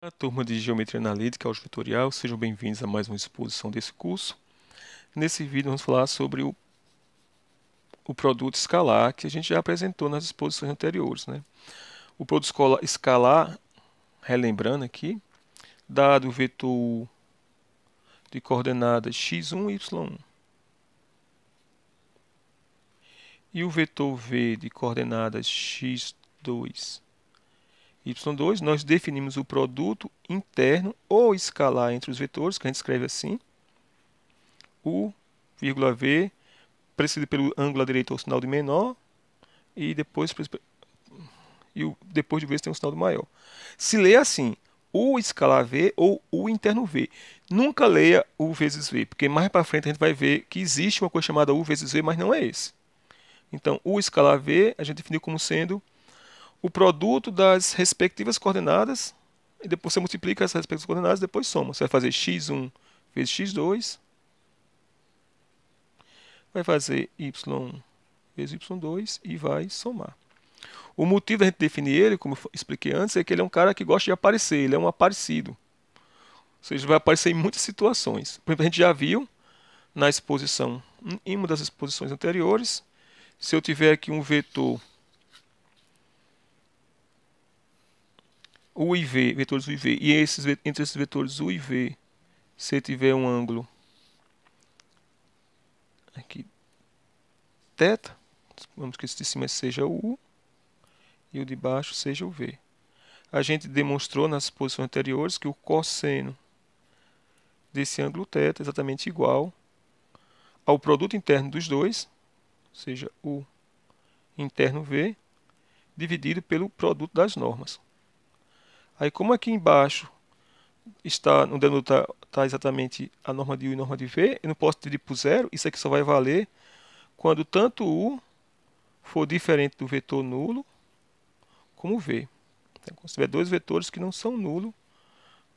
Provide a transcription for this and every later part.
A turma de Geometria Analítica e Vetorial, sejam bem-vindos a mais uma exposição desse curso. Nesse vídeo vamos falar sobre o produto escalar que a gente já apresentou nas exposições anteriores, né? O produto escalar, relembrando aqui, dado o vetor de coordenadas x1 e y1 e o vetor v de coordenadas x2 y2, nós definimos o produto interno ou escalar entre os vetores, que a gente escreve assim, u, vírgula v, precedido pelo ângulo à direita ou sinal de menor, e depois de v tem um sinal de maior. Se lê assim, u escalar v ou u interno v. Nunca leia u vezes v, porque mais para frente a gente vai ver que existe uma coisa chamada u vezes v, mas não é esse. Então, u escalar v a gente definiu como sendo o produto das respectivas coordenadas, e depois você multiplica essas respectivas coordenadas e depois soma. Você vai fazer x1 vezes x2, vai fazer y1 vezes y2 e vai somar. O motivo da gente definir ele, como eu expliquei antes, é que ele é um cara que gosta de aparecer, ele é um aparecido. Ou seja, vai aparecer em muitas situações. Por exemplo, a gente já viu na exposição, em uma das exposições anteriores, se eu tiver aqui um vetor u e v, vetores u e v, e entre esses vetores u e v, se tiver um ângulo aqui, θ, vamos que esse de cima seja o u e o de baixo seja o v. A gente demonstrou nas exposições anteriores que o cosseno desse ângulo θ é exatamente igual ao produto interno dos dois, ou seja, o interno v, dividido pelo produto das normas. Aí, como aqui embaixo está no denominador está exatamente a norma de u e a norma de v, eu não posso dividir por zero, isso aqui só vai valer quando tanto u for diferente do vetor nulo, como v. Então, se tiver dois vetores que não são nulos,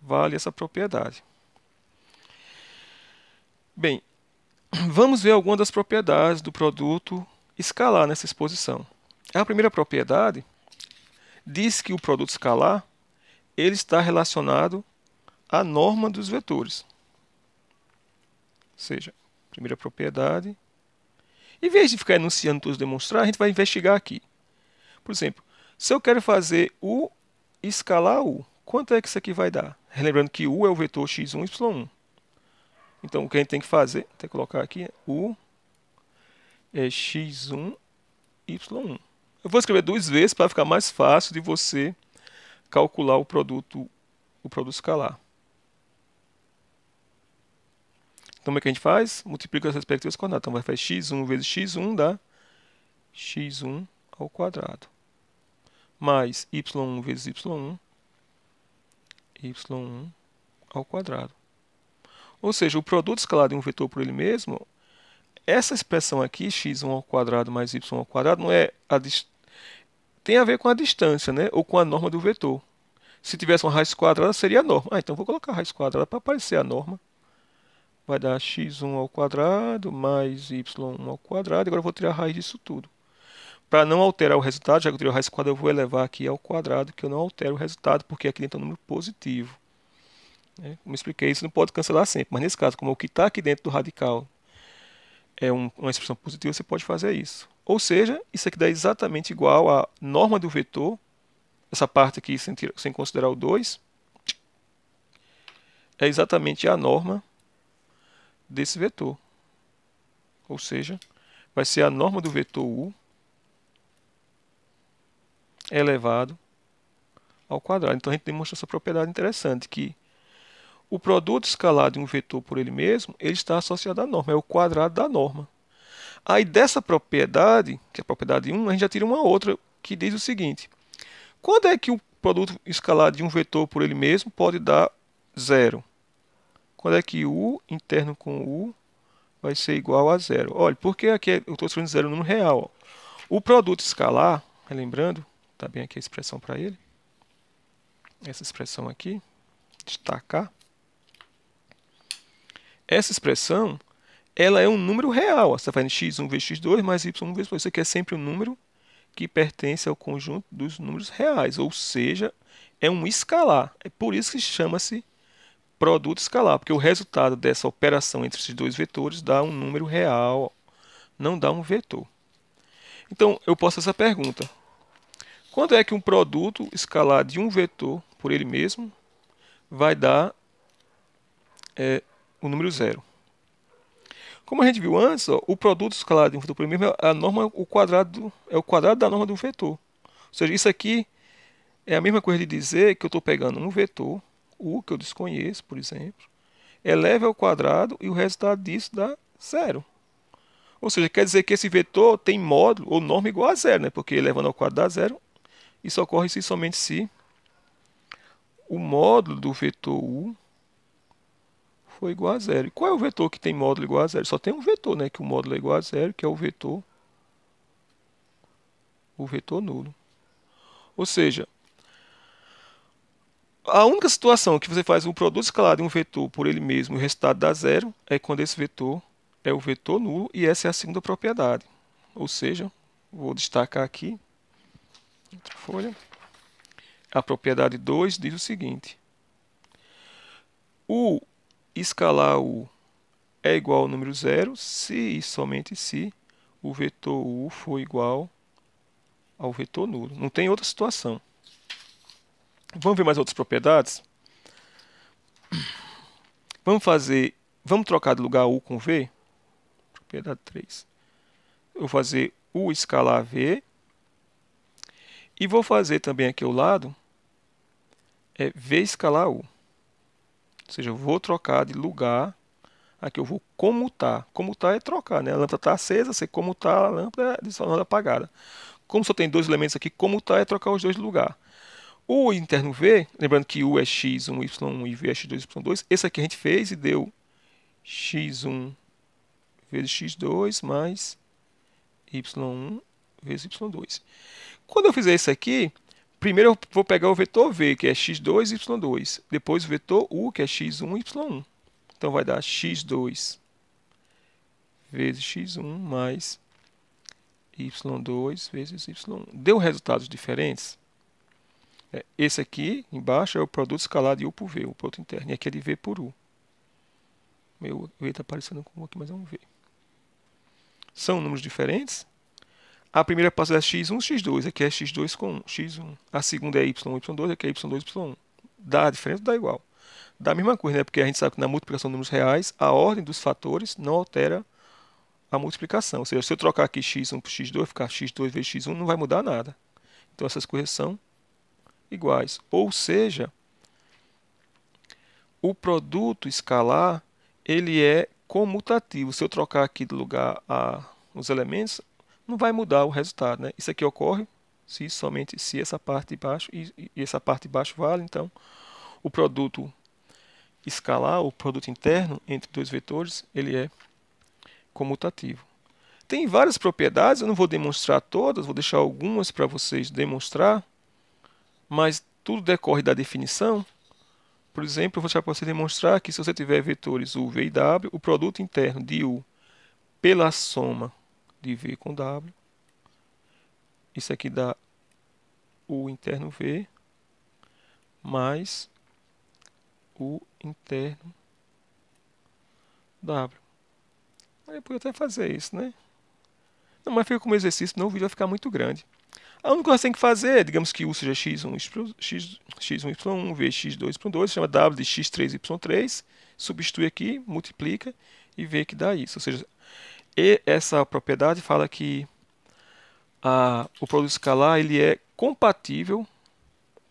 vale essa propriedade. Bem, vamos ver algumas das propriedades do produto escalar nessa exposição. A primeira propriedade diz que o produto escalar ele está relacionado à norma dos vetores. Ou seja, primeira propriedade. Em vez de ficar enunciando todos e demonstrar, a gente vai investigar aqui. Por exemplo, se eu quero fazer u escalar u, quanto é que isso aqui vai dar? Lembrando que u é o vetor x1 e y1. Então, o que a gente tem que fazer, tem que colocar aqui, u é x1, y1. Eu vou escrever duas vezes para ficar mais fácil de você calcular o produto escalar. Então, como é que a gente faz? Multiplica as respectivas coordenadas. Então, vai fazer x1 vezes x1 dá x1 ao quadrado. Mais y1 vezes y1, y1 ao quadrado. Ou seja, o produto escalar de um vetor por ele mesmo, essa expressão aqui, x1 ao quadrado mais y ao quadrado, não é tem a ver com a distância, né? Ou com a norma do vetor. Se tivesse uma raiz quadrada, seria a norma. Então vou colocar a raiz quadrada para aparecer a norma. Vai dar x1 ao quadrado mais y1 ao quadrado. Agora eu vou tirar a raiz disso tudo. Para não alterar o resultado, já que eu tirei a raiz quadrada, eu vou elevar aqui ao quadrado, que eu não altero o resultado, porque aqui dentro é um número positivo. Como eu expliquei, isso não pode cancelar sempre. Mas nesse caso, como o que está aqui dentro do radical é uma expressão positiva, você pode fazer isso. Ou seja, isso aqui dá exatamente igual à norma do vetor. Essa parte aqui, sem considerar o 2, é exatamente a norma desse vetor. Ou seja, vai ser a norma do vetor u elevado ao quadrado. Então a gente demonstra essa propriedade interessante, que o produto escalar de um vetor por ele mesmo, ele está associado à norma, é o quadrado da norma. Aí dessa propriedade, que é a propriedade 1, a gente já tira uma outra que diz o seguinte: quando é que o produto escalar de um vetor por ele mesmo pode dar zero? Quando é que u interno com u vai ser igual a zero? Olha, porque aqui eu estou escrevendo zero no número real. O produto escalar, relembrando, está bem aqui a expressão para ele, essa expressão aqui, destacar. Essa expressão, ela é um número real. Você está fazendo x1 vezes x2 mais y1 vezes y2. Isso aqui é sempre um número que pertence ao conjunto dos números reais, ou seja, é um escalar. É por isso que chama-se produto escalar, porque o resultado dessa operação entre esses dois vetores dá um número real, não dá um vetor. Então, eu posso fazer essa pergunta. Quando é que um produto escalar de um vetor por ele mesmo vai dar o número zero? Como a gente viu antes, ó, o produto escalar de um vetor por ele mesmo é a norma, é o quadrado da norma de um vetor. Ou seja, isso aqui é a mesma coisa de dizer que eu estou pegando um vetor, u, que eu desconheço, por exemplo, eleve ao quadrado e o resultado disso dá zero. Ou seja, quer dizer que esse vetor tem módulo ou norma igual a zero, né? Porque elevando ao quadrado dá zero. Isso ocorre se somente se o módulo do vetor u for igual a zero. E qual é o vetor que tem módulo igual a zero? Só tem um vetor, né? Que o módulo é igual a zero, que é o vetor nulo. Ou seja, a única situação que você faz um produto escalar de um vetor por ele mesmo e o resultado dá zero é quando esse vetor é o vetor nulo, e essa é a segunda propriedade. Ou seja, vou destacar aqui, outra folha, a propriedade 2 diz o seguinte: o escalar u é igual ao número zero se e somente se o vetor u for igual ao vetor nulo. Não tem outra situação. Vamos ver mais outras propriedades? Vamos trocar de lugar u com v? Propriedade 3. Eu vou fazer u escalar v e vou fazer também aqui ao lado v escalar u. Ou seja, eu vou trocar de lugar. Aqui eu vou comutar. Comutar é trocar, né? A lâmpada está acesa, você comutar a lâmpada de lâmpada apagada. Como só tem dois elementos aqui, comutar é trocar os dois de lugar. O interno v, lembrando que u é x1, y1 e v é x2, y2. Esse aqui a gente fez e deu x1 vezes x2 mais y1 vezes y2. Quando eu fizer isso aqui, primeiro eu vou pegar o vetor v, que é x2 e y2. Depois o vetor u, que é x1 e y1. Então vai dar x2 vezes x1 mais y2 vezes y1. Deu resultados diferentes? Esse aqui embaixo é o produto escalar de u por v, o produto interno. E aqui é de v por u. Meu v está aparecendo como aqui, mas é um v. São números diferentes. A primeira passa é x1, x2. Aqui é x2 com x1. A segunda é y1, y2. Aqui é y2, y1. Dá diferente ou dá igual? Dá a mesma coisa, né? Porque a gente sabe que na multiplicação de números reais, a ordem dos fatores não altera a multiplicação. Ou seja, se eu trocar aqui x1 por x2, ficar x2 vezes x1, não vai mudar nada. Então essas coisas são iguais. Ou seja, o produto escalar ele é comutativo. Se eu trocar aqui de lugar os elementos, não vai mudar o resultado, né? Isso aqui ocorre se somente se essa parte de baixo e essa parte de baixo vale. Então, o produto escalar, o produto interno entre dois vetores, ele é comutativo. Tem várias propriedades, eu não vou demonstrar todas, vou deixar algumas para vocês demonstrar, mas tudo decorre da definição. Por exemplo, eu vou deixar para você demonstrar que se você tiver vetores u, v e w, o produto interno de u pela soma de v com w, isso aqui dá u interno v mais u interno w. Eu podia até fazer isso, né? Não, mas fica como exercício, senão o vídeo vai ficar muito grande. A única coisa que você tem que fazer é, digamos que u seja x1, y1, v, x2, y2, chama w de x3, y3, substitui aqui, multiplica e vê que dá isso. Ou seja, essa propriedade fala que o produto escalar ele é compatível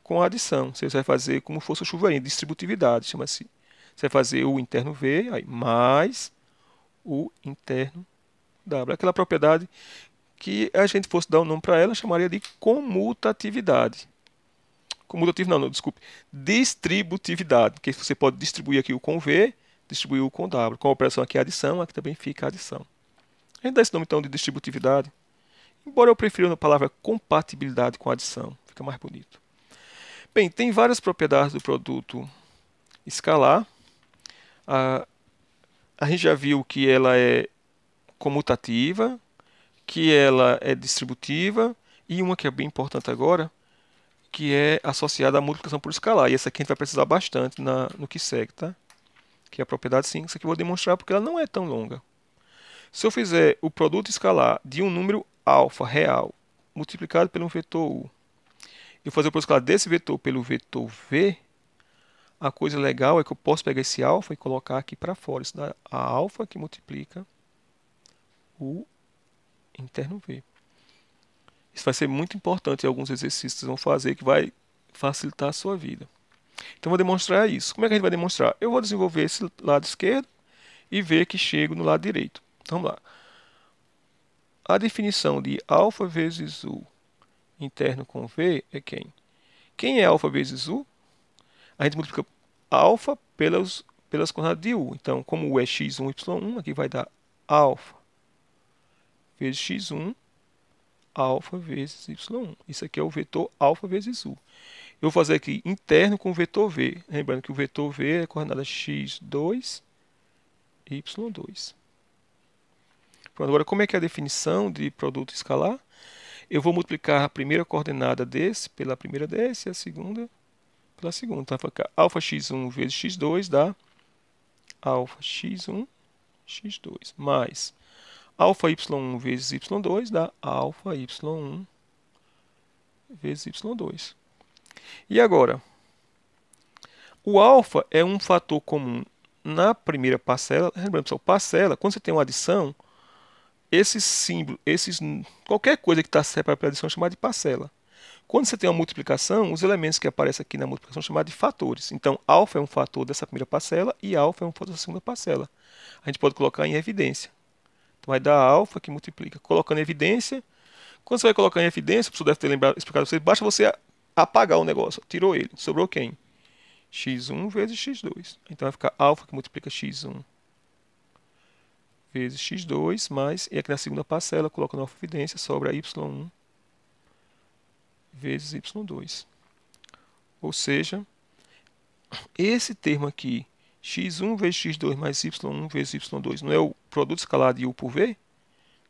com a adição. Você vai fazer como fosse o chuveirinho, distributividade, chama-se. Você vai fazer o interno v aí, mais o interno w. Aquela propriedade que a gente fosse dar um nome para ela, chamaria de comutatividade. Comutativo não, desculpe. Distributividade, porque você pode distribuir aqui o com v, distribuir o com w. Com a operação aqui é adição, aqui também fica adição. A gente dá esse nome então de distributividade, embora eu prefira a palavra compatibilidade com adição, fica mais bonito. Bem, tem várias propriedades do produto escalar. A gente já viu que ela é comutativa, que ela é distributiva E uma que é bem importante agora, que é associada à multiplicação por escalar. E essa aqui a gente vai precisar bastante no que segue, tá? Que é a propriedade 5. Isso aqui eu vou demonstrar porque ela não é tão longa. Se eu fizer o produto escalar de um número alfa real multiplicado pelo vetor u, e fazer o produto escalar desse vetor pelo vetor v, a coisa legal é que eu posso pegar esse alfa e colocar aqui para fora. Isso dá a alfa que multiplica o interno v. Isso vai ser muito importante em alguns exercícios que vocês vão fazer, que vai facilitar a sua vida. Então, vou demonstrar isso. Como é que a gente vai demonstrar? Eu vou desenvolver esse lado esquerdo e ver que chego no lado direito. Então, vamos lá. A definição de alfa vezes u interno com v é quem? Quem é alfa vezes u? A gente multiplica alfa pelas coordenadas de u. Então, como u é x1, y1, aqui vai dar alfa vezes x1, alfa vezes y1. Isso aqui é o vetor alfa vezes u. Eu vou fazer aqui interno com o vetor v. Lembrando que o vetor v é coordenada x2, y2. Pronto, agora, como é que é a definição de produto escalar? Eu vou multiplicar a primeira coordenada desse pela primeira desse e a segunda pela segunda. Então, vai ficar alfa x1 vezes x2 dá alfa x1, x2, mais alfa y1 vezes y2 dá alfa y1 vezes y2. E agora, o alfa é um fator comum na primeira parcela. Lembrando, pessoal, parcela, quando você tem uma adição, esses símbolos, qualquer coisa que está separada pela adição é chamada de parcela. Quando você tem uma multiplicação, os elementos que aparecem aqui na multiplicação são chamados de fatores. Então, alfa é um fator dessa primeira parcela e alfa é um fator da segunda parcela. A gente pode colocar em evidência. Então, vai dar alfa que multiplica. Colocando em evidência, quando você vai colocar em evidência, o professor deve ter explicado para você, basta você apagar o negócio. Tirou ele. Sobrou quem? x1 vezes x2. Então, vai ficar alfa que multiplica x1 vezes x2, mais, e aqui na segunda parcela, colocando a evidência, sobra y1 vezes y2. Ou seja, esse termo aqui, x1 vezes x2 mais y1 vezes y2, não é o produto escalar de u por v?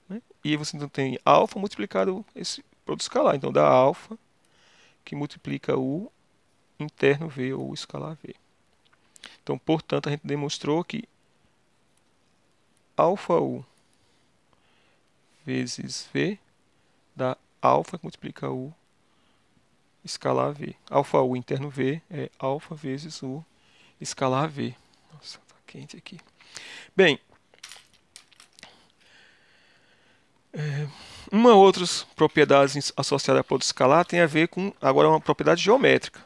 Né? E você então tem alfa multiplicado esse produto escalar. Então, dá alfa que multiplica o interno v ou escalar v. Então, portanto, a gente demonstrou que alfa u vezes v dá alfa que multiplica u escalar v. Alfa u interno v é alfa vezes u escalar v. Nossa, tá quente aqui. Bem, uma outras propriedades associadas a produto escalar tem a ver com, agora, uma propriedade geométrica.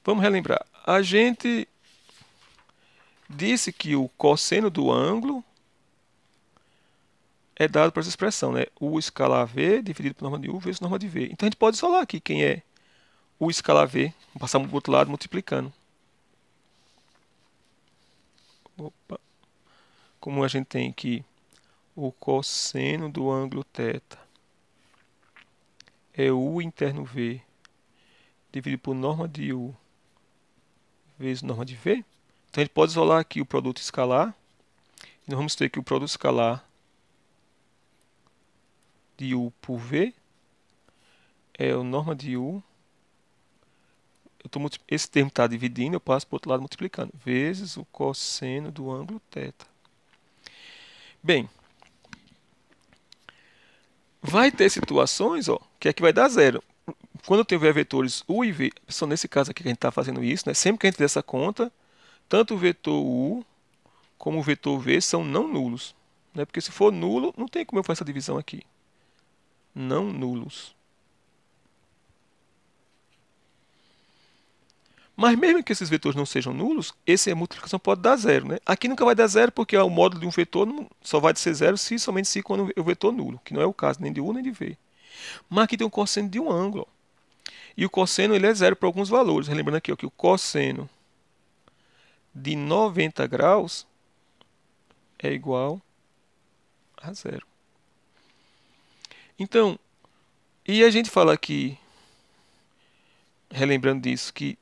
Vamos relembrar. A gente disse que o cosseno do ângulo é dado por essa expressão, né? U escalar v dividido por norma de u vezes norma de v. Então, a gente pode isolar aqui quem é U escalar v. Vamos passar para o outro lado multiplicando. Opa. Como a gente tem aqui o cosseno do ângulo θ é U interno v dividido por norma de u vezes norma de v. Então, a gente pode isolar aqui o produto escalar. E nós vamos ter que o produto escalar de u por v é o norma de u. Esse termo está dividindo, eu passo para o outro lado multiplicando. Vezes o cosseno do ângulo θ. Bem, vai ter situações que aqui vai dar zero. Quando eu tenho vetores u e v, só nesse caso aqui que a gente está fazendo isso, né? Sempre que a gente fizer essa conta, tanto o vetor u como o vetor v são não nulos. Né? Porque se for nulo, não tem como eu fazer essa divisão aqui. Não nulos. Mas mesmo que esses vetores não sejam nulos, essa multiplicação pode dar zero. Né? Aqui nunca vai dar zero porque o módulo de um vetor só vai ser zero somente se quando o vetor nulo, que não é o caso nem de u nem de v. Mas aqui tem um cosseno de um ângulo. E o cosseno ele é zero para alguns valores. Lembrando aqui que o cosseno de 90 graus é igual a zero. Então, e a gente fala aqui, relembrando disso, que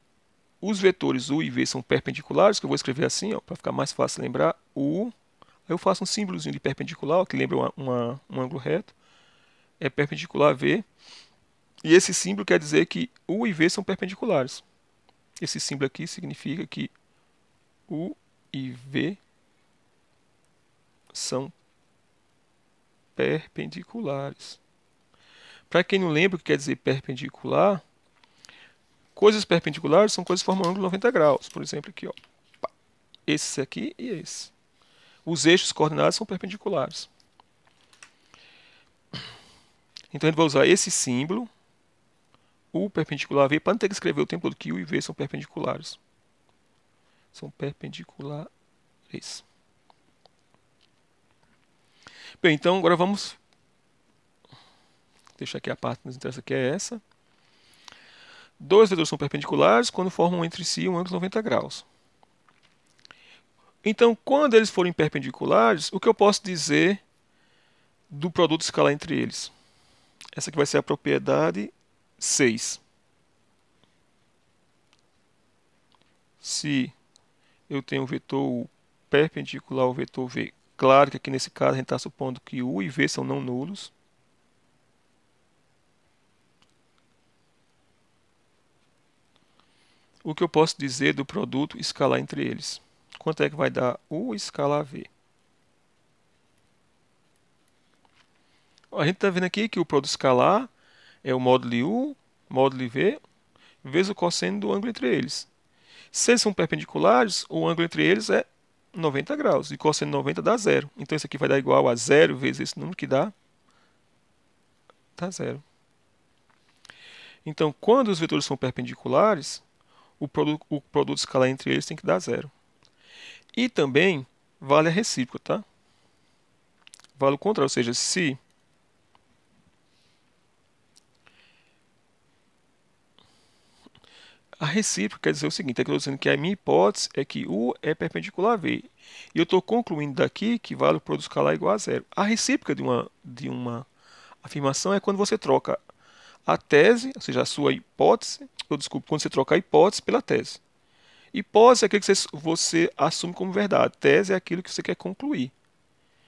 os vetores u e v são perpendiculares, que eu vou escrever assim, para ficar mais fácil lembrar. U, aí eu faço um símbolozinho de perpendicular, que lembra um ângulo reto. é perpendicular a V. E esse símbolo quer dizer que U e V são perpendiculares. Esse símbolo aqui significa que U e V são perpendiculares. Para quem não lembra o que quer dizer perpendicular, coisas perpendiculares são coisas que formam um ângulo de 90 graus. Por exemplo, aqui, ó, esse aqui e esse. Os eixos coordenados são perpendiculares. Então a gente vai usar esse símbolo, U perpendicular a V, para não ter que escrever o tempo todo que U e V são perpendiculares. São perpendiculares. Bem, então agora vamos deixar aqui a parte que nos interessa, que é essa. Dois vetores são perpendiculares quando formam entre si um ângulo de 90 graus. Então, quando eles forem perpendiculares, o que eu posso dizer do produto escalar entre eles? Essa aqui vai ser a propriedade 6. Se eu tenho um vetor U perpendicular ao vetor V, claro que aqui nesse caso a gente está supondo que U e V são não nulos. O que eu posso dizer do produto escalar entre eles? Quanto é que vai dar U escalar V? A gente está vendo aqui que o produto escalar é o módulo U, módulo V, vezes o cosseno do ângulo entre eles. Se eles são perpendiculares, o ângulo entre eles é 90 graus. E cosseno de 90 dá zero. Então isso aqui vai dar igual a zero vezes esse número que dá zero. Então, quando os vetores são perpendiculares, o produto escalar entre eles tem que dar zero. E também vale a recíproca, tá? Vale o contrário, ou seja, se a recíproca quer dizer o seguinte, é que eu estou dizendo que a minha hipótese é que U é perpendicular a V. E eu estou concluindo daqui que vale o produto escalar igual a zero. A recíproca de uma afirmação é quando você troca a tese, ou seja, a sua hipótese, quando você troca a hipótese pela tese. Hipótese é aquilo que você assume como verdade. Tese é aquilo que você quer concluir.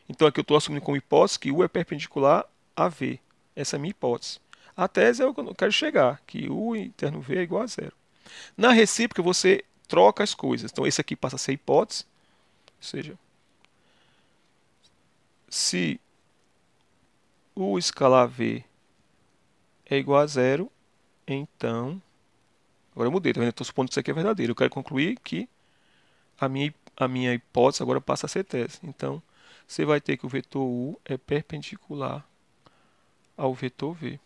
Então aqui eu estou assumindo como hipótese que U é perpendicular a V. Essa é a minha hipótese. A tese é o que eu quero chegar, que U interno V é igual a zero. Na recíproca você troca as coisas. Então esse aqui passa a ser hipótese. Ou seja, se U escalar V é igual a zero, então... Agora eu mudei, tá vendo? Eu estou supondo que isso aqui é verdadeiro. Eu quero concluir que a minha hipótese agora passa a ser tese. Então, você vai ter que o vetor U é perpendicular ao vetor V.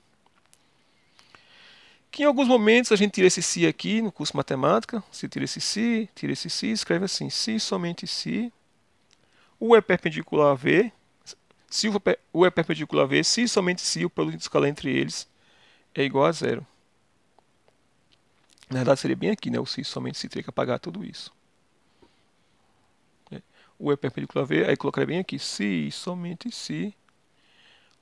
Que em alguns momentos a gente tira esse si aqui no curso de matemática. Você tira esse si, escreve assim, se somente se U é perpendicular a V, se U é perpendicular a V, se somente se o produto escalar entre eles é igual a zero. Na verdade seria bem aqui, né? O se somente se teria que apagar tudo isso. U é perpendicular a V, aí colocaria bem aqui, se somente se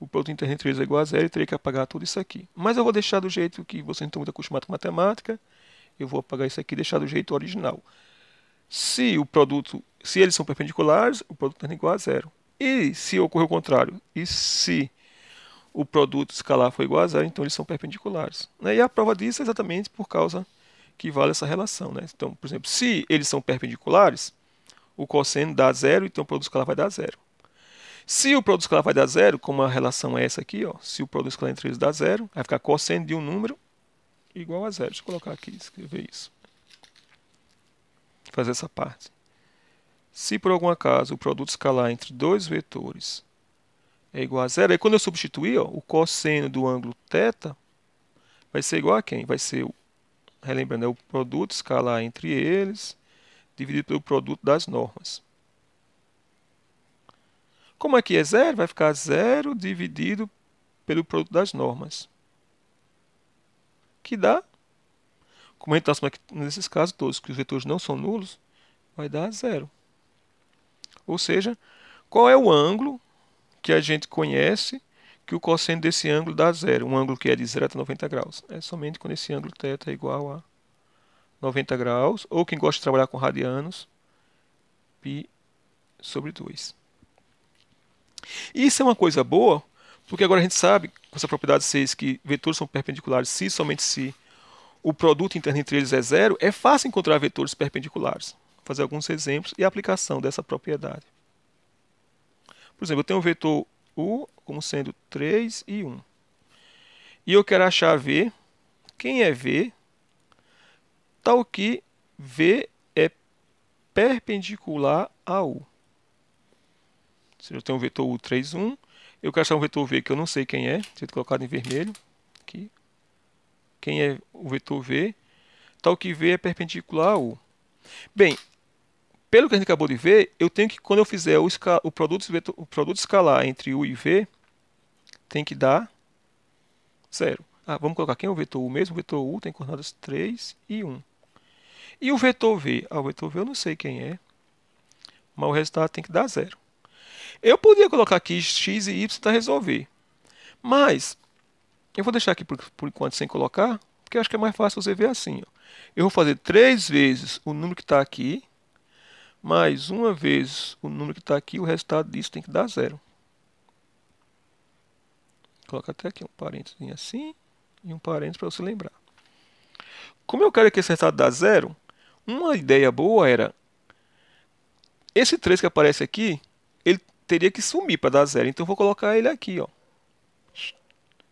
o produto interno entre eles é igual a zero, eu teria que apagar tudo isso aqui. Mas eu vou deixar do jeito que vocês não estão muito acostumados com matemática, eu vou apagar isso aqui e deixar do jeito original. Se eles são perpendiculares, o produto interno é igual a zero. E se ocorrer o contrário, e se o produto escalar for igual a zero, então eles são perpendiculares. E a prova disso é exatamente por causa que vale essa relação. Então, por exemplo, se eles são perpendiculares, o cosseno dá zero, então o produto escalar vai dar zero. Se o produto escalar vai dar zero, como a relação é essa aqui, ó, se o produto escalar entre eles dá zero, vai ficar cosseno de um número igual a zero. Deixa eu colocar aqui, escrever isso. Fazer essa parte. Se por algum acaso o produto escalar entre dois vetores é igual a zero, aí quando eu substituir, ó, o cosseno do ângulo θ vai ser igual a quem? Vai ser, relembrando, é o produto escalar entre eles dividido pelo produto das normas. Como aqui é zero, vai ficar zero dividido pelo produto das normas. Que dá, como a gente está assumindo aqui nesses casos todos, que os vetores não são nulos, vai dar zero. Ou seja, qual é o ângulo que a gente conhece que o cosseno desse ângulo dá zero? Um ângulo que é de 0 até 90 graus. É somente quando esse ângulo θ é igual a 90 graus, ou quem gosta de trabalhar com radianos, π sobre 2. Isso é uma coisa boa, Porque agora a gente sabe, com essa propriedade 6, que vetores são perpendiculares se somente se o produto interno entre eles é zero, é fácil encontrar vetores perpendiculares. Vou fazer alguns exemplos e aplicação dessa propriedade. Por exemplo, eu tenho o vetor U como sendo 3 e 1. E eu quero achar V. Quem é V? Tal que V é perpendicular a U. Ou seja, eu tenho o vetor U 3, 1. Eu quero achar um vetor V que eu não sei quem é. Deixa eu colocar em vermelho. Aqui. Quem é o vetor V? Tal que V é perpendicular a U. Bem, pelo que a gente acabou de ver, eu tenho que, quando eu fizer o produto escalar entre U e V, tem que dar zero. Vamos colocar quem é o vetor U mesmo? O vetor U tem coordenadas 3 e 1. E o vetor V? O vetor V eu não sei quem é, mas o resultado tem que dar zero. Eu podia colocar aqui x e y para resolver, mas eu vou deixar aqui por enquanto sem colocar, porque eu acho que é mais fácil você ver assim. Ó. Eu vou fazer 3 vezes o número que está aqui, mais uma vez o número que está aqui, o resultado disso tem que dar zero. Coloca até aqui um parênteses assim e um parênteses para você lembrar. Como eu quero que esse resultado dê zero, uma ideia boa era esse 3 que aparece aqui, ele teria que sumir para dar zero. Então eu vou colocar ele aqui, ó,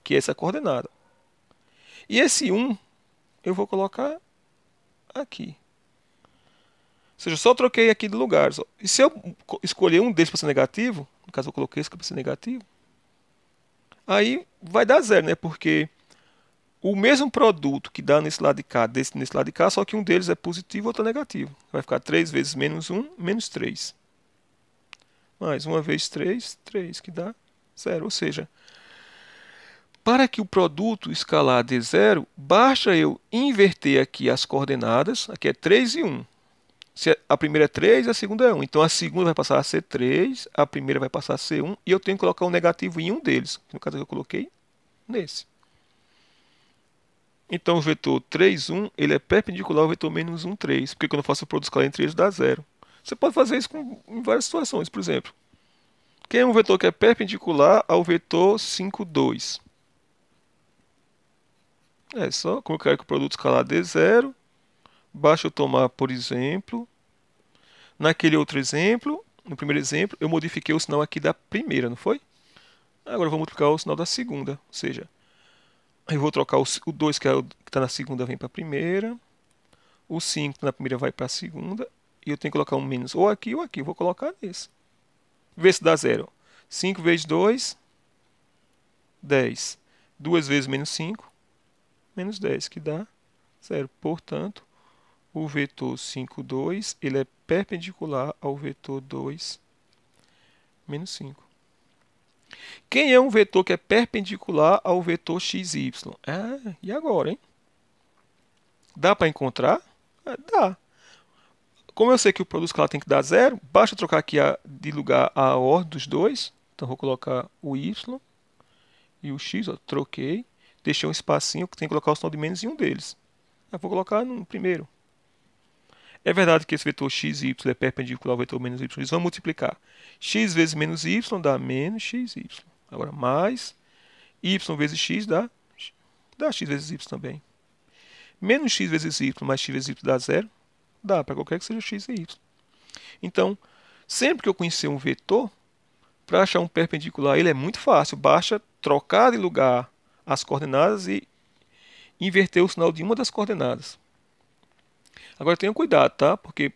que é essa coordenada. E esse 1 eu vou colocar aqui. Ou seja, só troquei aqui de lugares. Ó. E se eu escolher um desses para ser negativo, no caso eu coloquei esse para ser negativo, aí vai dar zero, né? Porque o mesmo produto que dá nesse lado de cá, nesse lado de cá, só que um deles é positivo e outro é negativo. Vai ficar 3 vezes menos 1, menos 3. Mais 1 vezes 3, 3, que dá zero. Ou seja, para que o produto escalar dê zero, basta eu inverter aqui as coordenadas. Aqui é 3 e 1. Se a primeira é 3, a segunda é 1. Então a segunda vai passar a ser 3, a primeira vai passar a ser 1, e eu tenho que colocar um negativo em um deles. No caso eu coloquei nesse. Então o vetor 3, 1, ele é perpendicular ao vetor menos 1, 3. Porque quando eu faço o produto escalar entre eles, dá zero. Você pode fazer isso em várias situações. Por exemplo, quem é um vetor que é perpendicular ao vetor 5, 2? É só, como eu quero que o produto escalar dê zero, basta eu tomar, por exemplo, naquele outro exemplo, no primeiro exemplo, eu modifiquei o sinal aqui da primeira, não foi? Agora eu vou multiplicar o sinal da segunda, ou seja, eu vou trocar o 2 que está na segunda vem para a primeira, o 5 na primeira vai para a segunda, e eu tenho que colocar um menos ou aqui ou aqui, eu vou colocar nesse. Vê se dá zero. 5 vezes 2, 10. 2 vezes menos 5, menos 10, que dá zero. Portanto, o vetor 5, 2, ele é perpendicular ao vetor 2, menos 5. Quem é um vetor que é perpendicular ao vetor xy? E agora, hein? Dá para encontrar? Dá. Como eu sei que o produto escalar tem que dar zero, basta trocar aqui de lugar a ordem dos dois. Então, vou colocar o y e o x, ó, troquei. Deixei um espacinho que tem que colocar o sinal de menos em um deles. Eu vou colocar no primeiro. É verdade que esse vetor x e y é perpendicular ao vetor menos y. Eles vão multiplicar. X vezes menos y dá menos xy. Agora, mais y vezes x dá x vezes y também. Menos x vezes y mais x vezes y dá zero. Dá para qualquer que seja x e y. Então, sempre que eu conhecer um vetor, para achar um perpendicular, ele é muito fácil. Basta trocar de lugar as coordenadas e inverter o sinal de uma das coordenadas. Agora tenham cuidado, tá? Porque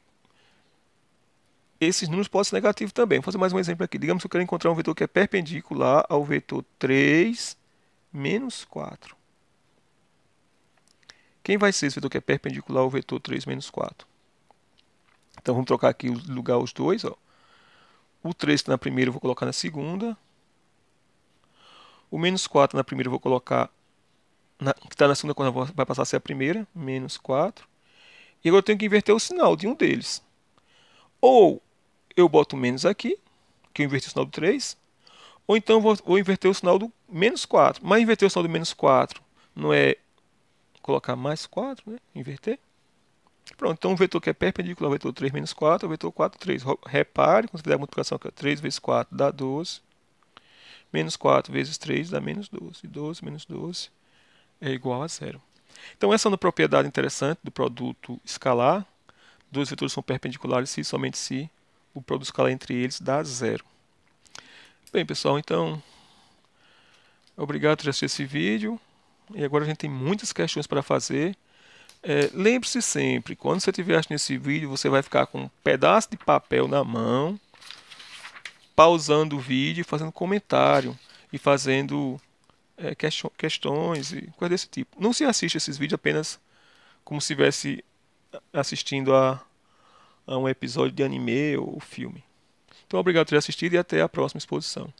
esses números podem ser negativos também. Vou fazer mais um exemplo aqui. Digamos que eu quero encontrar um vetor que é perpendicular ao vetor 3 menos 4. Quem vai ser esse vetor que é perpendicular ao vetor 3 menos 4? Então vamos trocar aqui o lugar os dois. Ó. O 3 que está na primeira eu vou colocar na segunda. O menos 4 na primeira eu vou colocar, que está na segunda quando vai passar a ser a primeira, menos 4. E agora eu tenho que inverter o sinal de um deles. Ou eu boto menos aqui, que eu inverti o sinal do 3, ou então eu vou inverter o sinal do menos 4. Mas inverter o sinal do menos 4 não é colocar mais 4, né? Inverter. Pronto, então o vetor que é perpendicular ao vetor 3 menos 4 é o vetor 4, 3. Repare, quando você fizer a multiplicação aqui, 3 vezes 4 dá 12, Menos 4 vezes 3 dá menos 12. 12 menos 12 é igual a zero. Então essa é uma propriedade interessante do produto escalar. Dois vetores são perpendiculares se e somente se o produto escalar entre eles dá zero. Bem, pessoal, então obrigado por assistir esse vídeo. E agora a gente tem muitas questões para fazer. Lembre-se sempre, quando você estiver assistindo esse vídeo, você vai ficar com um pedaço de papel na mão, pausando o vídeo, fazendo comentário e fazendo questões e coisas desse tipo. Não se assiste esses vídeos apenas como se estivesse assistindo a um episódio de anime ou filme. Então, obrigado por ter assistido e até a próxima exposição.